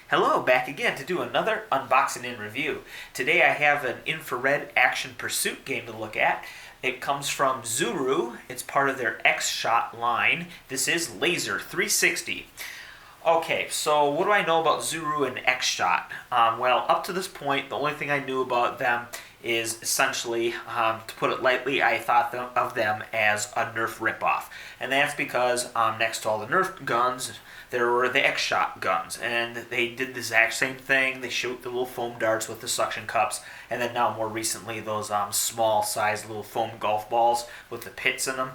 Hello, back again to do another unboxing and review. Today I have an infrared action pursuit game to look at. It comes from Zuru. It's part of their X-Shot line. This is Laser360. Okay, so what do I know about Zuru and X-Shot? Well, up to this point, the only thing I knew about them is essentially, to put it lightly, I thought of them as a Nerf ripoff. And that's because next to all the Nerf guns, there were the X-Shot guns. And they did the exact same thing. They shoot the little foam darts with the suction cups. And then now more recently, those small sized little foam golf balls with the pits in them.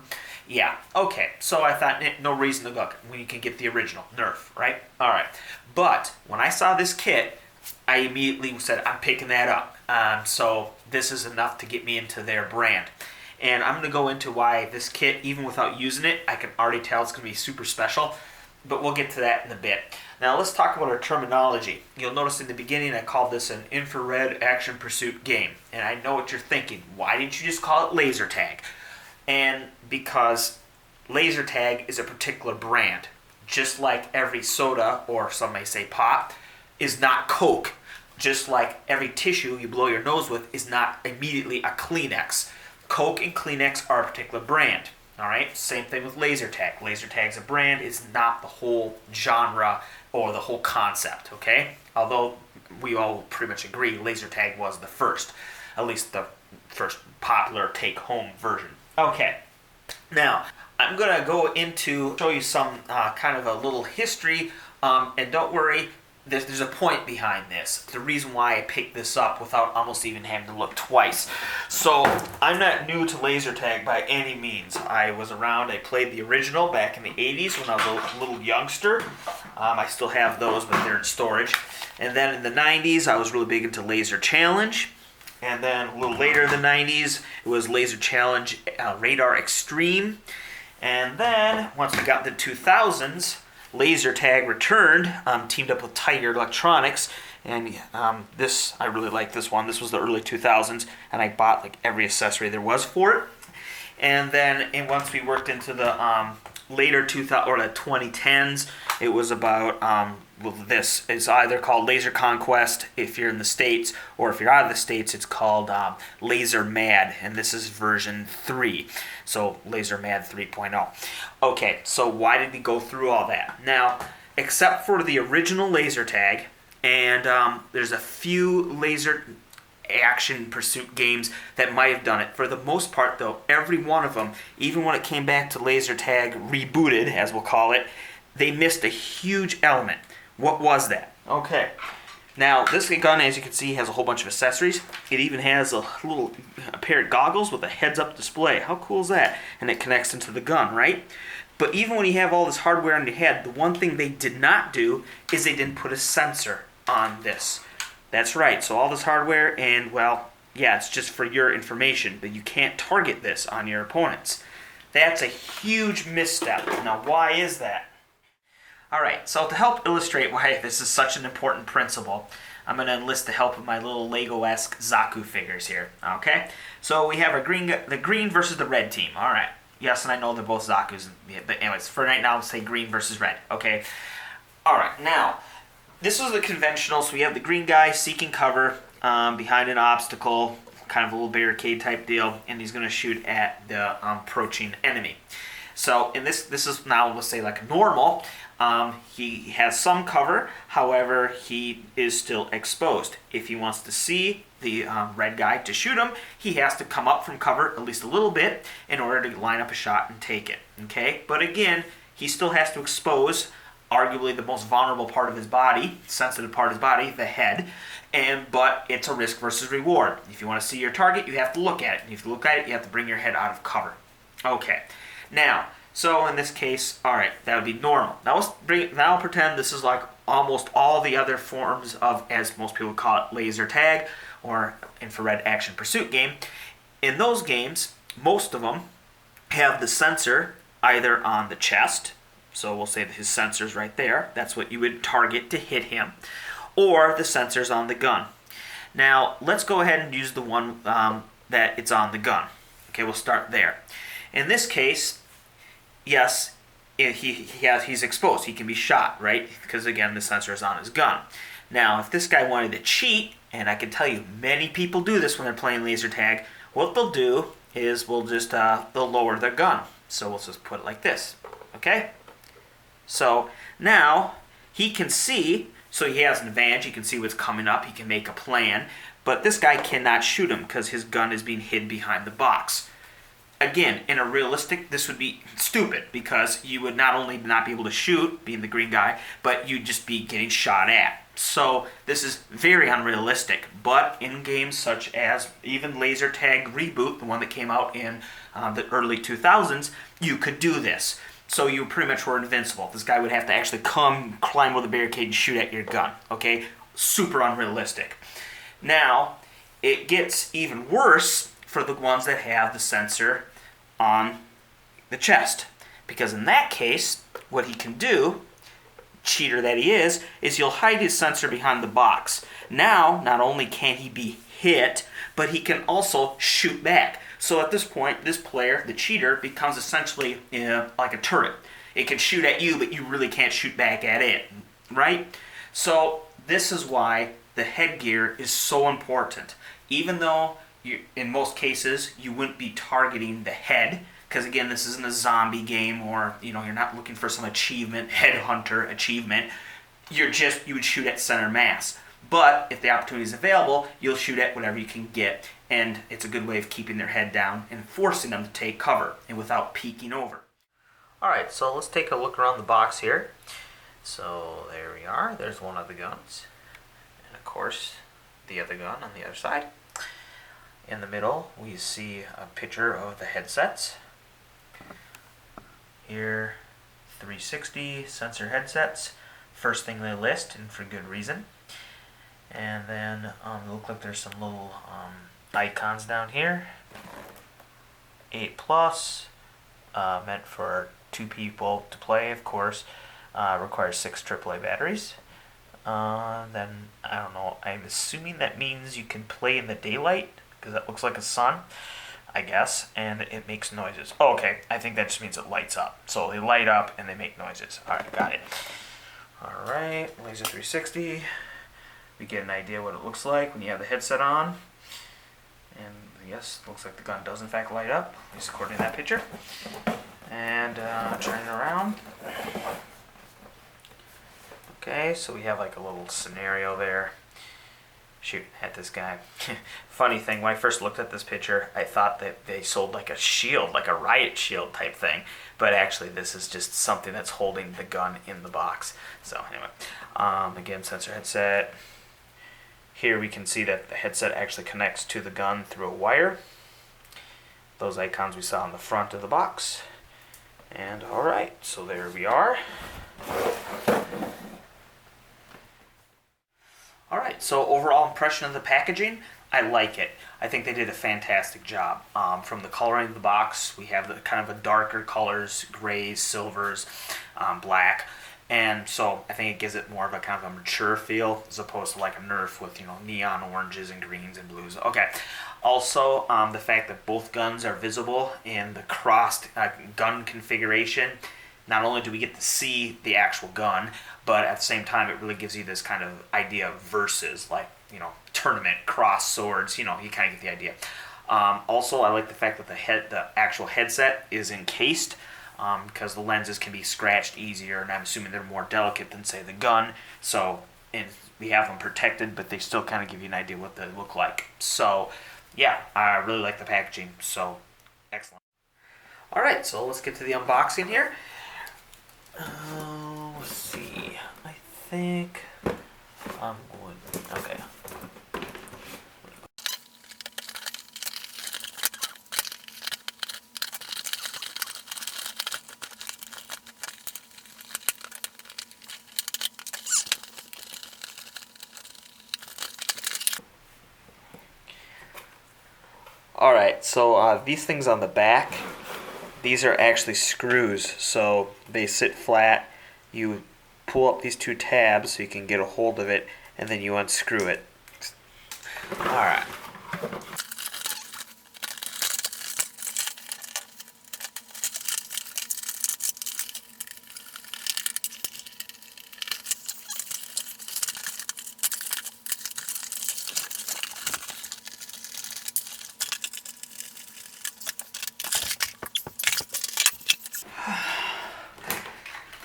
Yeah, okay, so I thought, no reason to look when you can get the original Nerf, right? Alright, but when I saw this kit, I immediately said, I'm picking that up. So this is enough to get me into their brand. And I'm going to go into why this kit, even without using it, I can already tell it's going to be super special. But we'll get to that in a bit. Now let's talk about our terminology. You'll notice in the beginning I called this an infrared action pursuit game. And I know what you're thinking. Why didn't you just call it laser tag? And because laser tag is a particular brand. Just like every soda, or some may say pop, is not Coke. Just like every tissue you blow your nose with is not immediately a Kleenex. Coke and Kleenex are a particular brand. Alright, same thing with laser tag. Laser tag's a brand, it's not the whole genre or the whole concept, okay? Although we all pretty much agree laser tag was the first, at least the first popular take-home version. Okay, now I'm going to go into show you some kind of a little history, and don't worry, there's a point behind this. The reason why I picked this up without almost even having to look twice. So I'm not new to laser tag by any means. I was around, I played the original back in the 80s when I was a little youngster. I still have those, but they're in storage. And then in the 90s, I was really big into Laser Challenge. And then a little later in the 90s, it was Laser Challenge Radar Extreme. And then, once we got to the 2000s, Laser Tag returned, teamed up with Tiger Electronics, and this, I really like this one. This was the early 2000s, and I bought like every accessory there was for it. And then, once we worked into the later 2000 or the 2010s, it was about well, this is either called Laser Conquest if you're in the States, or if you're out of the States, it's called Laser Mad, and this is version 3. So Laser Mad 3.0. Okay, so why did we go through all that? Now, except for the original laser tag, and there's a few laser action pursuit games that might have done it. For the most part, though, every one of them, even when it came back to laser tag rebooted, as we'll call it, they missed a huge element. What was that? Okay. Now, this gun, as you can see, has a whole bunch of accessories. It even has a pair of goggles with a heads-up display. How cool is that? And it connects into the gun, right? But even when you have all this hardware on your head, the one thing they did not do is they didn't put a sensor on this. That's right. So all this hardware, and, well, yeah, it's just for your information, but you can't target this on your opponents. That's a huge misstep. Now, why is that? Alright, so to help illustrate why this is such an important principle, I'm going to enlist the help of my little Lego-esque Zaku figures here. Okay? So we have the green versus the red team. Alright. Yes, and I know they're both Zakus, but anyways, for right now, let's say green versus red. Okay? Alright, now, this was the conventional, so we have the green guy seeking cover behind an obstacle, kind of a little barricade type deal, and he's going to shoot at the approaching enemy. So, in this is now, let's say, like normal. He has some cover, however, he is still exposed. If he wants to see the red guy to shoot him, he has to come up from cover at least a little bit in order to line up a shot and take it. Okay? But again, he still has to expose arguably the most vulnerable part of his body, sensitive part of his body, the head, but it's a risk versus reward. If you want to see your target, you have to look at it. And if you look at it, you have to bring your head out of cover. Okay. Now, so in this case, alright, that would be normal. Now pretend this is like almost all the other forms of, as most people call it, laser tag or infrared action pursuit game. In those games, most of them have the sensor either on the chest, so we'll say that his sensor's right there, that's what you would target to hit him, or the sensor's on the gun. Now, let's go ahead and use the one that it's on the gun. Okay, we'll start there. In this case, yes, he's exposed. He can be shot, right? Because again, the sensor is on his gun. Now, if this guy wanted to cheat, and I can tell you many people do this when they're playing laser tag, what they'll do is they'll lower their gun. So we'll just put it like this, okay? So now he can see, so he has an advantage. He can see what's coming up. He can make a plan. But this guy cannot shoot him because his gun is being hid behind the box. Again, in a realistic, this would be stupid because you would not only not be able to shoot, being the green guy, but you'd just be getting shot at. So this is very unrealistic. But in games such as even Laser Tag Reboot, the one that came out in the early 2000s, you could do this. So you pretty much were invincible. This guy would have to actually come, climb over the barricade, and shoot at your gun. Okay? Super unrealistic. Now, it gets even worse for the ones that have the sensor on the chest. Because in that case, what he can do, cheater that he is he'll hide his sensor behind the box. Now, not only can he be hit, but he can also shoot back. So at this point, this player, the cheater, becomes essentially like a turret. It can shoot at you, but you really can't shoot back at it, right? So this is why the headgear is so important. Even though in most cases you wouldn't be targeting the head, because again, this isn't a zombie game, or you're not looking for some achievement, headhunter achievement. You would shoot at center mass. But if the opportunity is available, you'll shoot at whatever you can get, and it's a good way of keeping their head down and forcing them to take cover and without peeking over. All right, so let's take a look around the box here. So there we are. There's one of the guns, and of course, the other gun on the other side. In the middle, we see a picture of the headsets. Here, 360 sensor headsets. First thing they list, and for good reason. And then it looks like there's some little icons down here. 8 plus, meant for 2 people to play, of course. Requires 6 AAA batteries. Then, I don't know, I'm assuming that means you can play in the daylight, because that looks like a sun, I guess, and it makes noises. Oh, okay, I think that just means it lights up. So they light up and they make noises. Alright, got it. Alright, Laser360. We get an idea what it looks like when you have the headset on. And yes, it looks like the gun does in fact light up, at least according to that picture. And turn it around. Okay, so we have like a little scenario there. Shooting at this guy. Funny thing, when I first looked at this picture, I thought that they sold like a shield, like a riot shield type thing. But actually, this is just something that's holding the gun in the box. So anyway, again, sensor headset. Here we can see that the headset actually connects to the gun through a wire. Those icons we saw on the front of the box. And alright, so there we are. Alright, so overall impression of the packaging, I like it. I think they did a fantastic job. From the coloring of the box, we have the kind of a darker colors, grays, silvers, black. And so I think it gives it more of a kind of a mature feel as opposed to like a Nerf with neon oranges and greens and blues. Okay. Also, the fact that both guns are visible in the crossed gun configuration. Not only do we get to see the actual gun, but at the same time it really gives you this kind of idea of versus, like, tournament, cross swords, you kind of get the idea. Also, I like the fact that the actual headset is encased, because the lenses can be scratched easier, and I'm assuming they're more delicate than, say, the gun. So we have them protected, but they still kind of give you an idea what they look like. So, yeah, I really like the packaging. So, excellent. All right, so let's get to the unboxing here. Let's see. I think I'm going. Okay. Alright, so these things on the back, these are actually screws, so they sit flat. You pull up these 2 tabs so you can get a hold of it, and then you unscrew it. Alright.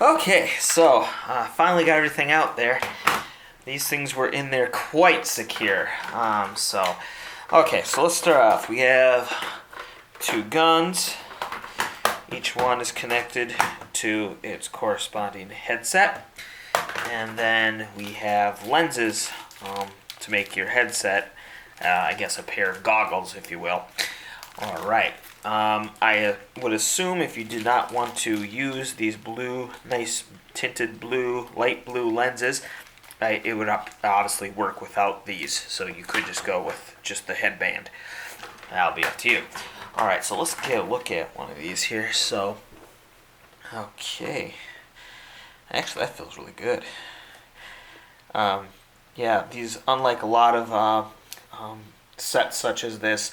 Okay, so finally got everything out there. These things were in there quite secure. Okay, so let's start off. We have 2 guns. Each one is connected to its corresponding headset. And then we have lenses to make your headset, I guess a pair of goggles, if you will. All right. I would assume if you did not want to use these blue, nice tinted blue, light blue lenses, it would obviously work without these. So you could just go with just the headband. That'll be up to you. All right, so let's get a look at one of these here. So, okay. Actually, that feels really good. Yeah, these, unlike a lot of sets such as this,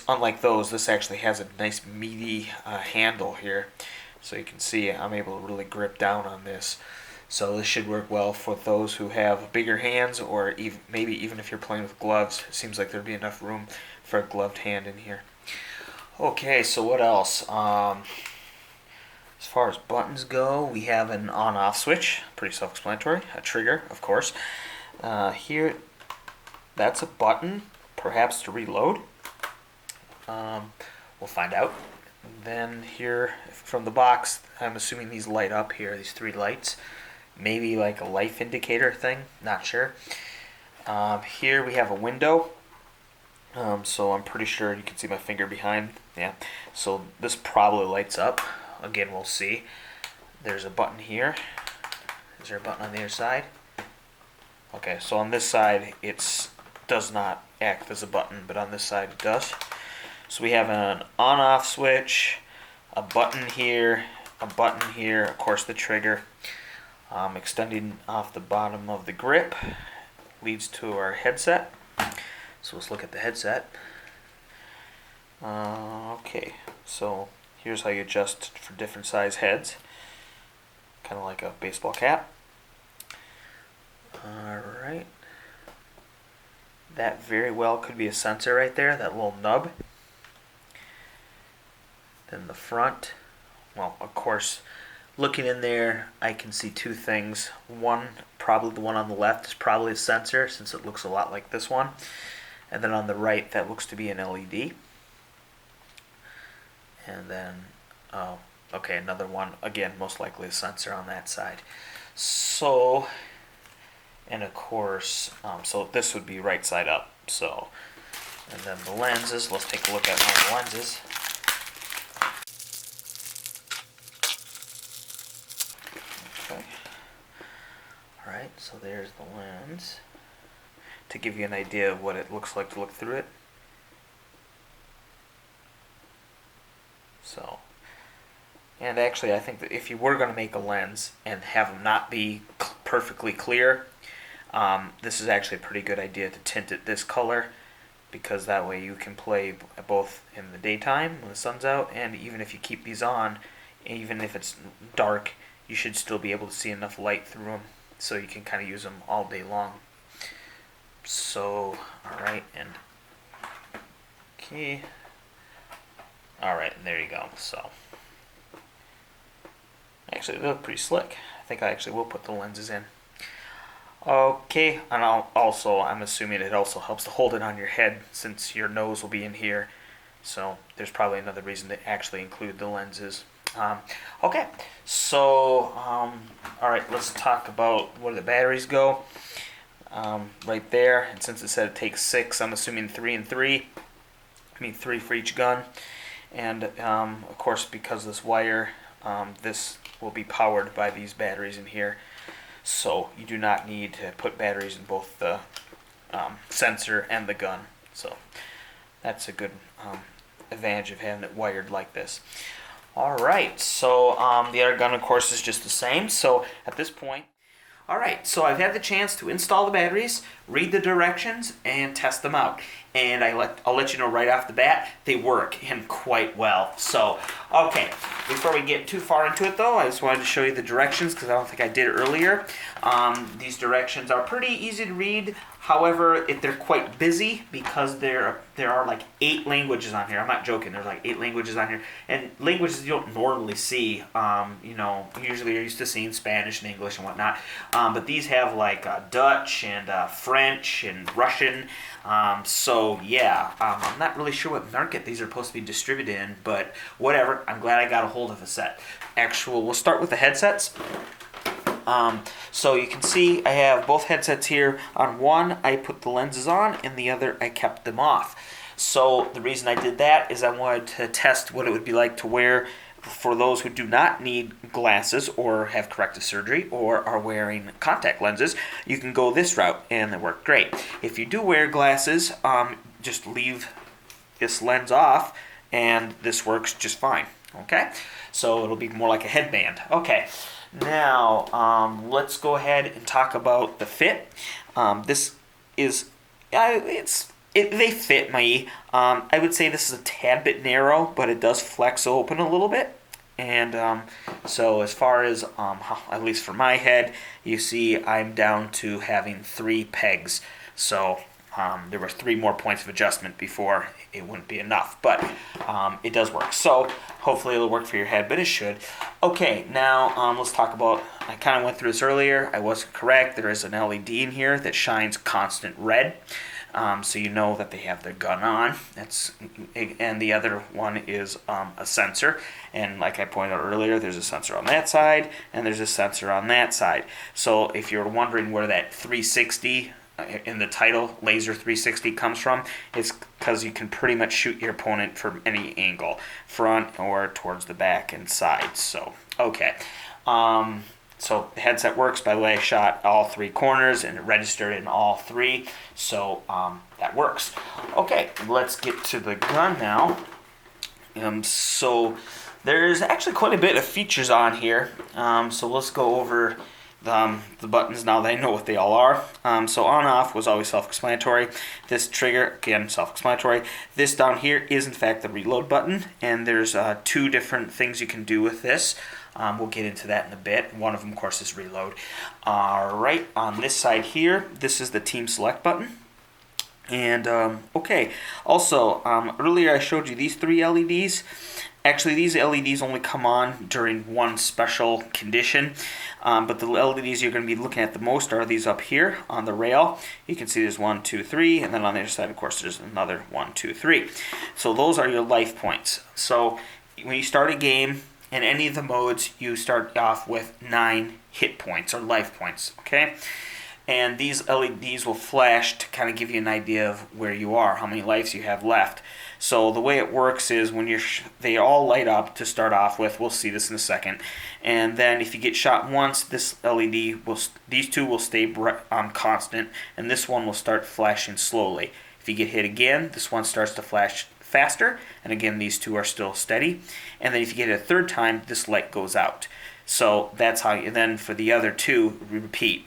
unlike those, this actually has a nice meaty handle here. So you can see I'm able to really grip down on this. So this should work well for those who have bigger hands, or maybe even if you're playing with gloves. It seems like there'd be enough room for a gloved hand in here. Okay, so what else? As far as buttons go, we have an on-off switch, pretty self-explanatory. A trigger, of course. Here, that's a button, perhaps to reload. We'll find out. Then here, from the box, I'm assuming these light up here, these 3 lights. Maybe like a life indicator thing, not sure. Here we have a window. So I'm pretty sure you can see my finger behind. Yeah. So this probably lights up. Again, we'll see. There's a button here. Is there a button on the other side? Okay, so on this side it does not act as a button, but on this side it does. So we have an on-off switch, a button here, of course the trigger. Extending off the bottom of the grip leads to our headset. So let's look at the headset. Okay, so here's how you adjust for different size heads. Kind of like a baseball cap. Alright. That very well could be a sensor right there, that little nub. Then the front. Well, of course, looking in there, I can see 2 things. One, probably the one on the left, is probably a sensor, since it looks a lot like this one. And then on the right, that looks to be an LED. And then, okay, another one, again, most likely a sensor on that side. So, and of course, so this would be right side up. So, and then the lenses, let's take a look at one of the lenses. Okay. Alright, so there's the lens. To give you an idea of what it looks like to look through it. So, and actually I think that if you were going to make a lens and have them not be perfectly clear, this is actually a pretty good idea to tint it this color, because that way you can play both in the daytime when the sun's out, and even if you keep these on, even if it's dark, you should still be able to see enough light through them, so you can kind of use them all day long. So, alright, and okay. Alright, and there you go. So, actually, they look pretty slick. I think I actually will put the lenses in. Okay, and I'm assuming it also helps to hold it on your head, since your nose will be in here. So, there's probably another reason to actually include the lenses. Okay, so, alright, let's talk about where the batteries go. Right there, and since it said it takes 6, I'm assuming 3 and 3. I mean 3 for each gun. And of course, because this wire, this will be powered by these batteries in here. So you do not need to put batteries in both the sensor and the gun. So that's a good advantage of having it wired like this. Alright, so the other gun, of course, is just the same. So at this point, Alright, so I've had the chance to install the batteries, read the directions, and test them out. And I'll let you know right off the bat, they work and quite well. So, okay, before we get too far into it though, I just wanted to show you the directions because I don't think I did earlier. These directions are pretty easy to read. However, they're quite busy because there are like 8 languages on here. I'm not joking. There's like 8 languages on here, and languages you don't normally see. Usually you're used to seeing Spanish and English and whatnot, but these have like Dutch and French and Russian. So yeah, I'm not really sure what market these are supposed to be distributed in, but whatever. I'm glad I got a hold of a set. We'll start with the headsets. So you can see I have both headsets here. On one, I put the lenses on, and the other, I kept them off. So the reason I did that is I wanted to test what it would be like to wear for those who do not need glasses or have corrective surgery or are wearing contact lenses. You can go this route, and they work great. If you do wear glasses, just leave this lens off, and this works just fine. Okay? So it'll be more like a headband. Okay. Now, let's go ahead and talk about the fit. This is, they fit me. I would say this is a tad bit narrow, but it does flex open a little bit. And so as far as, at least for my head, you see I'm down to having 3 pegs. So there were 3 more points of adjustment before it wouldn't be enough, but it does work. So hopefully it'll work for your head, but it should. Okay, now let's talk about, I kind of went through this earlier. I was correct. There is an LED in here that shines constant red. So you know that they have their gun on. And the other one is a sensor. And like I pointed out earlier, there's a sensor on that side, and there's a sensor on that side. So if you're wondering where that 360 in the title, Laser360, comes from, it's because you can pretty much shoot your opponent from any angle, front or towards the back and sides. So, okay. So the headset works. By the way, I shot all 3 corners and it registered in all 3. So that works. Okay, let's get to the gun now. So there's actually quite a bit of features on here. So let's go over the buttons now that I know what they all are. So on off was always self-explanatory. This trigger, again, self-explanatory. This down here is in fact the reload button, and there's 2 different things you can do with this. We'll get into that in a bit. One of them, of course, is reload. Alright, on this side here, this is the team select button. And, okay, also, earlier I showed you these 3 LEDs. Actually, these LEDs only come on during one special condition, but the LEDs you're going to be looking at the most are these up here on the rail. You can see there's 1, 2, 3, and then on the other side, of course, there's another 1, 2, 3. So those are your life points. So when you start a game in any of the modes, you start off with 9 hit points or life points, okay? And these LEDs will flash to kind of give you an idea of where you are, how many lives you have left. So the way it works is when they all light up to start off with. We'll see this in a second. And then if you get shot once, these 2 will stay constant, and this one will start flashing slowly. If you get hit again, this one starts to flash faster, and again these 2 are still steady. And then if you get it a 3rd time, this light goes out. So that's how you then for the other 2 repeat.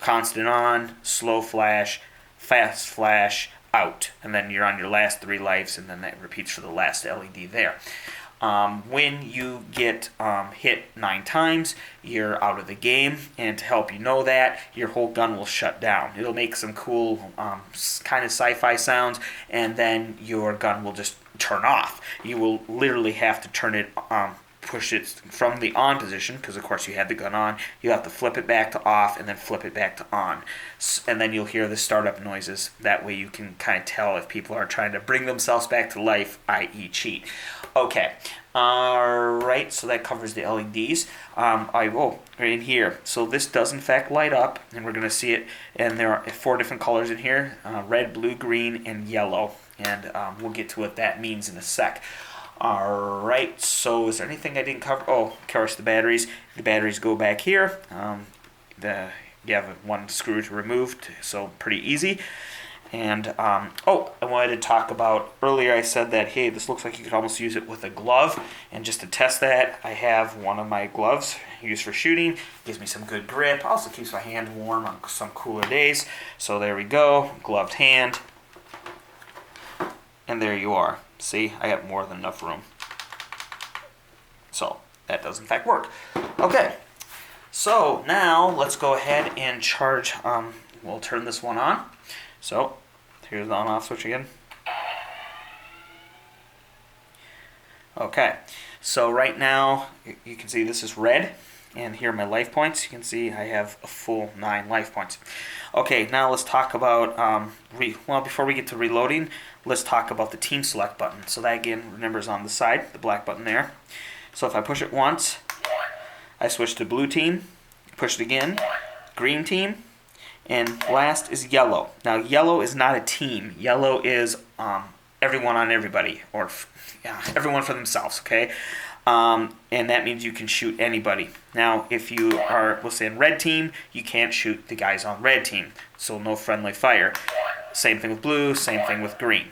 Constant on, slow flash, fast flash, out, and then you're on your last 3 lives, and then that repeats for the last LED there. When you get hit 9 times, you're out of the game, and to help you know that, your whole gun will shut down. It'll make some cool kind of sci-fi sounds, and then your gun will just turn off. You will literally have to turn it push it from the on position, because of course you had the gun on. You have to flip it back to off and then flip it back to on, and then you'll hear the startup noises. That way you can kind of tell if people are trying to bring themselves back to life, i.e. cheat. Okay, alright, so that covers the LEDs. In here, so this does in fact light up, and we're going to see it, and there are 4 different colors in here, red, blue, green, and yellow, and we'll get to what that means in a sec. Alright, so is there anything I didn't cover? Oh, of course, the batteries. The batteries go back here. You have 1 screw to remove, so pretty easy. And, oh, I wanted to talk about, earlier I said that, hey, this looks like you could almost use it with a glove. And just to test that, I have one of my gloves used for shooting. Gives me some good grip. Also keeps my hand warm on some cooler days. So there we go, gloved hand. And there you are. See, I have more than enough room. So that does in fact work. Okay, so now let's go ahead and charge. We'll turn this one on. So here's the on-off switch again. Okay, so right now you can see this is red, and here are my life points. You can see I have a full 9 life points. Okay, now let's talk about, well, before we get to reloading, let's talk about the team select button. So that again, remember, is on the side, the black button there. So if I push it once, I switch to blue team, push it again, green team, and last is yellow. Now yellow is not a team. Yellow is everyone on everybody, or everyone for themselves, okay? And that means you can shoot anybody. Now if you are, let's say in red team, you can't shoot the guys on red team, so no friendly fire. Same thing with blue, same thing with green.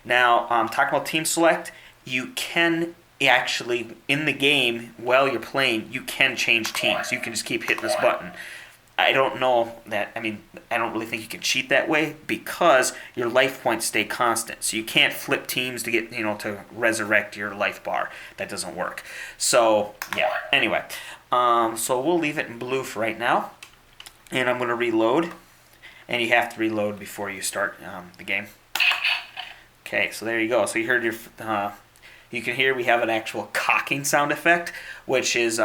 Now talking about team select, you can actually, in the game, while you're playing, you can change teams. You can just keep hitting this button. I don't know that, I don't really think you can cheat that way because your life points stay constant. So you can't flip teams to get, to resurrect your life bar. That doesn't work. So, yeah, anyway. So we'll leave it in blue for right now. And I'm going to reload. And you have to reload before you start the game. Okay, so there you go. So you heard your, you can hear we have an actual cocking sound effect, which is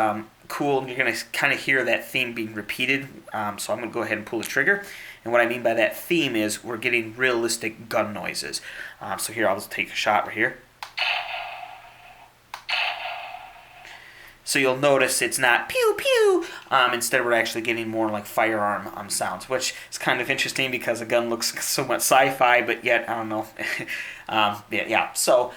cool, and you're going to kind of hear that theme being repeated. So I'm going to go ahead and pull the trigger. And what I mean by that theme is we're getting realistic gun noises. So here, I'll just take a shot right here. So you'll notice it's not pew pew. Instead, we're actually getting more like firearm sounds, which is kind of interesting because a gun looks so much sci-fi, but yet, I don't know. Yeah, so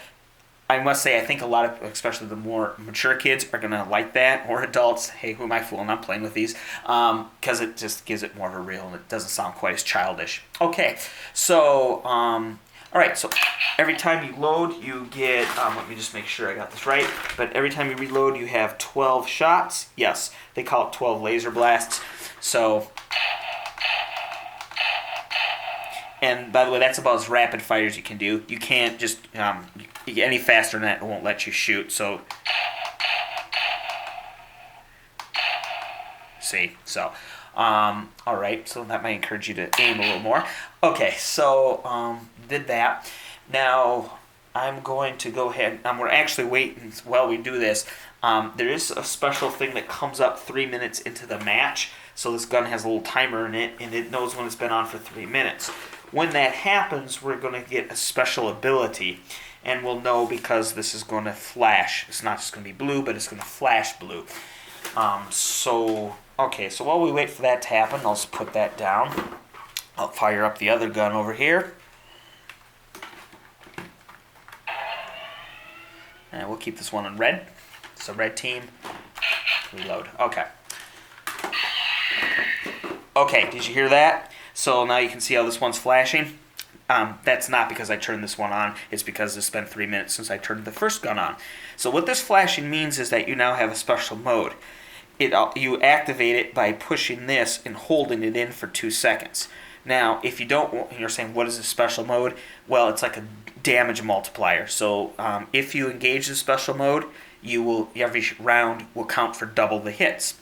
I must say, I think a lot of, especially the more mature kids, are going to like that, or adults. Hey, who am I fooling? I'm playing with these. Because it just gives it more of a real, and it doesn't sound quite as childish. Okay, so, all right, so every time you load, you get, let me just make sure I got this right, but every time you reload, you have 12 shots. Yes, they call it 12 laser blasts. So, and by the way, that's about as rapid fire as you can do. You can't just, you get any faster than that, it won't let you shoot. So, see, so, all right, so that might encourage you to aim a little more. Okay, so, did that. Now, I'm going to go ahead, we're actually waiting while we do this. There is a special thing that comes up 3 minutes into the match. So this gun has a little timer in it, and it knows when it's been on for 3 minutes. When that happens, we're going to get a special ability, and we'll know because this is going to flash. It's not just going to be blue, but it's going to flash blue. Okay, so while we wait for that to happen, I'll just put that down. I'll fire up the other gun over here. And we'll keep this one in red. So red team, reload. Okay. Okay, did you hear that? So now you can see how this one's flashing. That's not because I turned this one on. It's because it's been 3 minutes since I turned the first gun on. So what this flashing means is that you now have a special mode. You activate it by pushing this and holding it in for 2 seconds. Now, if you don't, you're saying, what is this special mode? Well, it's like a damage multiplier. So if you engage the special mode, every round will count for double the hits.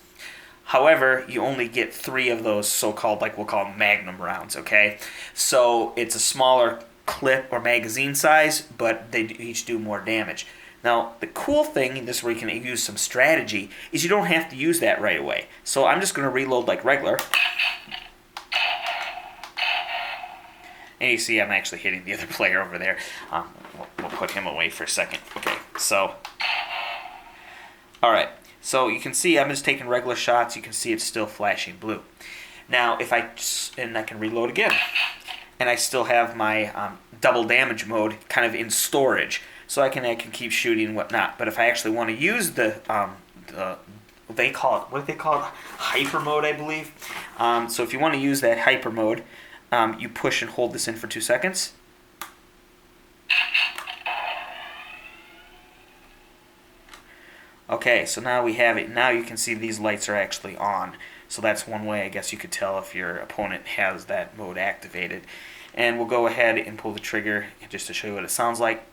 However, you only get 3 of those so-called, like we'll call them magnum rounds, okay? So it's a smaller clip or magazine size, but they each do more damage. Now, the cool thing, and this is where you can use some strategy, is you don't have to use that right away. So I'm just going to reload like regular. And you see I'm actually hitting the other player over there. We'll put him away for a second. Okay, so, all right. So you can see I'm just taking regular shots. You can see it's still flashing blue. Now, and I can reload again. And I still have my double damage mode kind of in storage. So I can keep shooting and whatnot. But if I actually want to use what do they call it? Hyper mode, I believe. So if you want to use that hyper mode, you push and hold this in for 2 seconds. Okay, so now we have it. Now you can see these lights are actually on. So that's one way I guess you could tell if your opponent has that mode activated. And we'll go ahead and pull the trigger just to show you what it sounds like.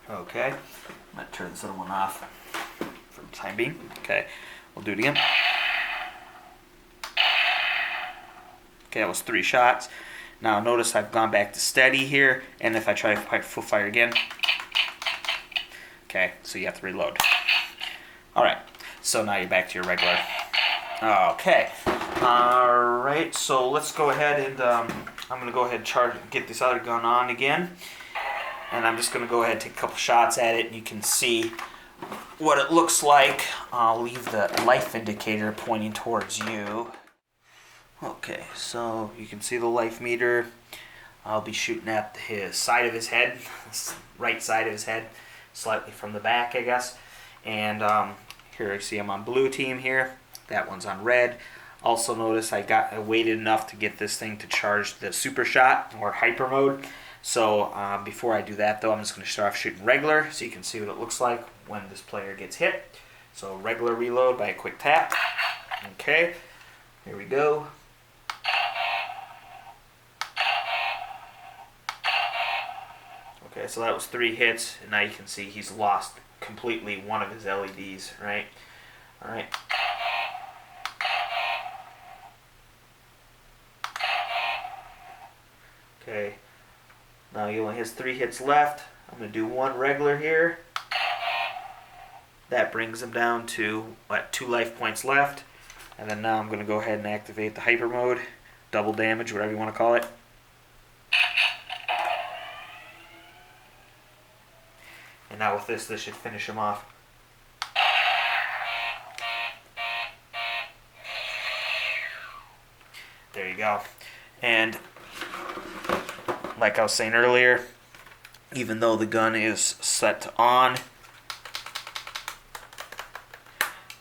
Okay, I'm going to turn this other one off for the time being. Okay, we'll do it again. Okay, that was 3 shots. Now notice I've gone back to steady here, and if I try to full fire again, okay, so you have to reload. Alright, so now you're back to your regular. Okay, alright, so let's go ahead and I'm going to go ahead and get this other gun on again. And I'm just going to go ahead and take a couple shots at it, and you can see what it looks like. I'll leave the life indicator pointing towards you. Okay, so you can see the life meter. I'll be shooting at his side of his head, right side of his head, slightly from the back, I guess. And here you see I'm on blue team here. That one's on red. Also notice I waited enough to get this thing to charge the super shot or hyper mode. So before I do that though, I'm just going to start off shooting regular so you can see what it looks like when this player gets hit. So regular reload by a quick tap. Okay, here we go. Okay, so that was 3 hits, and now you can see he's lost completely one of his LEDs, right? Alright. Okay, now he only has 3 hits left. I'm going to do 1 regular here. That brings him down to, 2 life points left. And then now I'm going to go ahead and activate the hyper mode, double damage, whatever you want to call it. And now with this should finish him off. There you go. And like I was saying earlier, even though the gun is set to on,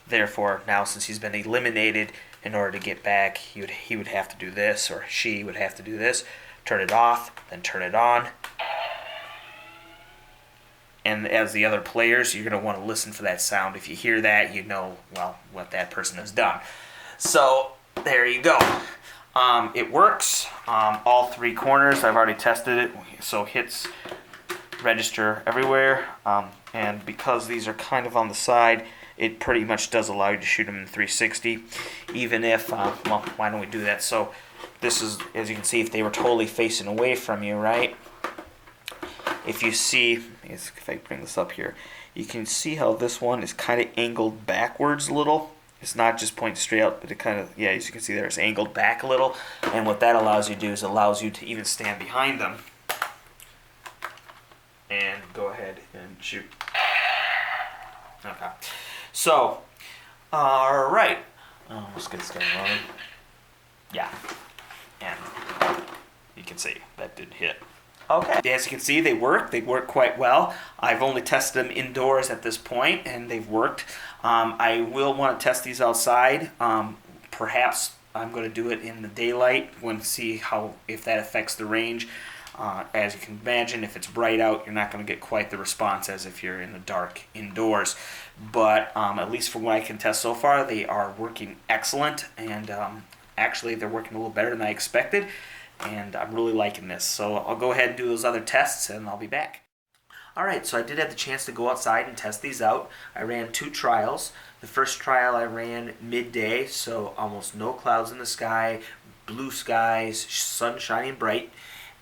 therefore now since he's been eliminated, in order to get back, he would have to do this, or she would have to do this, turn it off, then turn it on. And as the other players, you're going to want to listen for that sound. If you hear that, you know, well, what that person has done. So there you go. It works. All 3 corners, I've already tested it. So hits register everywhere. And because these are kind of on the side, it pretty much does allow you to shoot them in 360. Even if, well, why don't we do that? So this is, as you can see, if they were totally facing away from you, right? If you see, if I bring this up here, you can see how this one is kind of angled backwards a little. It's not just pointing straight out, but it kind of, yeah, as you can see there, it's angled back a little. And what that allows you to do is allows you to even stand behind them and go ahead and shoot. Okay. So, all right. Let's get this guy rolling. Yeah. And you can see that did hit. Okay. As you can see, they work. They work quite well. I've only tested them indoors at this point, and they've worked. I will want to test these outside. Perhaps I'm going to do it in the daylight and see if that affects the range. As you can imagine, if it's bright out, you're not going to get quite the response as if you're in the dark indoors. But at least from what I can test so far, they are working excellent, and actually they're working a little better than I expected. And I'm really liking this. So I'll go ahead and do those other tests, and I'll be back. Alright, so I did have the chance to go outside and test these out. I ran 2 trials. The first trial I ran midday, so almost no clouds in the sky, blue skies, sun shining bright.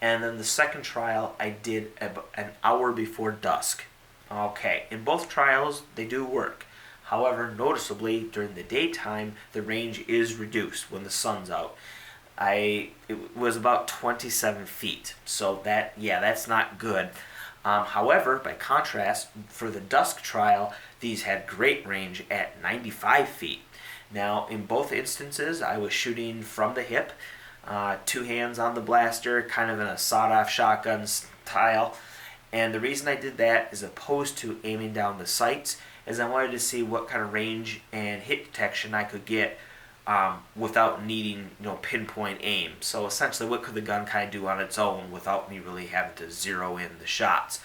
And then the second trial I did an hour before dusk. Okay, in both trials they do work. However, noticeably during the daytime the range is reduced when the sun's out. It was about 27 feet, so that's not good. However, by contrast, for the dusk trial, these had great range at 95 feet. Now, in both instances, I was shooting from the hip, 2 hands on the blaster, kind of in a sawed-off shotgun style. And the reason I did that, as opposed to aiming down the sights, is I wanted to see what kind of range and hit detection I could get without needing pinpoint aim. So essentially, what could the gun kind of do on its own without me really having to zero in the shots?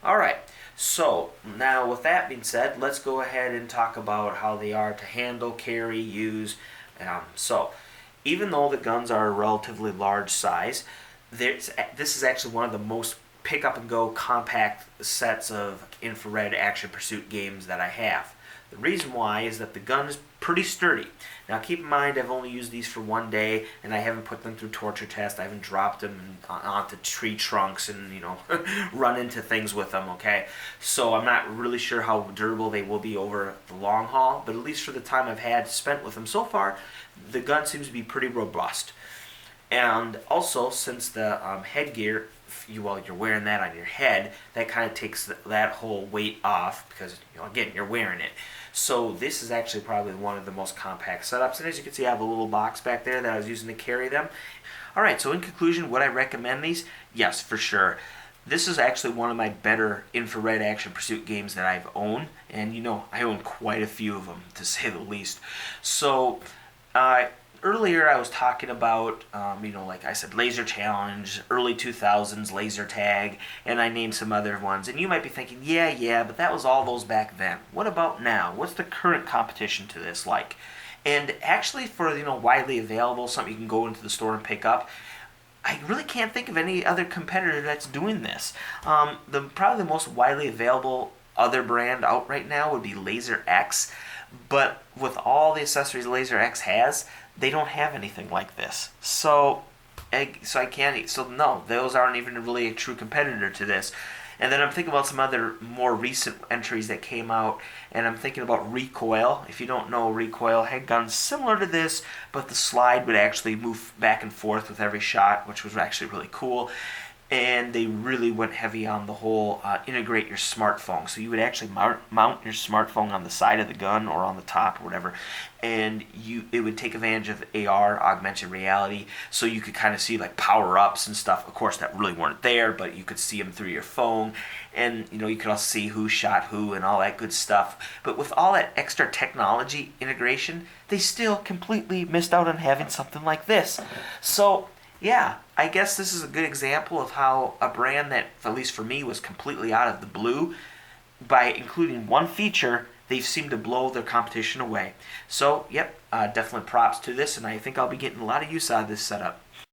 All right. So now, with that being said, let's go ahead and talk about how they are to handle, carry, use. So, even though the guns are a relatively large size, this is actually one of the most pick up and go compact sets of infrared action pursuit games that I have. The reason why is that the gun is pretty sturdy. Now keep in mind I've only used these for one day and I haven't put them through torture tests. I haven't dropped them onto tree trunks and run into things with them, okay? So I'm not really sure how durable they will be over the long haul, but at least for the time I've had spent with them so far, the gun seems to be pretty robust. And also, since the headgear, while you're wearing that on your head, that kind of takes that whole weight off because, again, you're wearing it. So this is actually probably one of the most compact setups. And as you can see, I have a little box back there that I was using to carry them. All right, so in conclusion, would I recommend these? Yes, for sure. This is actually one of my better infrared action pursuit games that I've owned. And, I own quite a few of them, to say the least. So, earlier I was talking about, like I said, Laser Challenge, early 2000s, Laser Tag, and I named some other ones. And you might be thinking, yeah, but that was all those back then. What about now? What's the current competition to this like? And actually for, widely available, something you can go into the store and pick up, I really can't think of any other competitor that's doing this. Probably the most widely available other brand out right now would be Laser X, but with all the accessories Laser X has, they don't have anything like this. So I can't. So no, those aren't even really a true competitor to this. And then I'm thinking about some other more recent entries that came out, and I'm thinking about Recoil. If you don't know, Recoil had guns similar to this, but the slide would actually move back and forth with every shot, which was actually really cool. And they really went heavy on the whole integrate your smartphone. So you would actually mount your smartphone on the side of the gun or on the top or whatever, and it would take advantage of AR, augmented reality, so you could kind of see like power-ups and stuff. Of course, that really weren't there, but you could see them through your phone, and you could also see who shot who and all that good stuff. But with all that extra technology integration, they still completely missed out on having something like this. So yeah, I guess this is a good example of how a brand that, at least for me, was completely out of the blue, by including one feature, they've seemed to blow their competition away. So, yep, definitely props to this, and I think I'll be getting a lot of use out of this setup.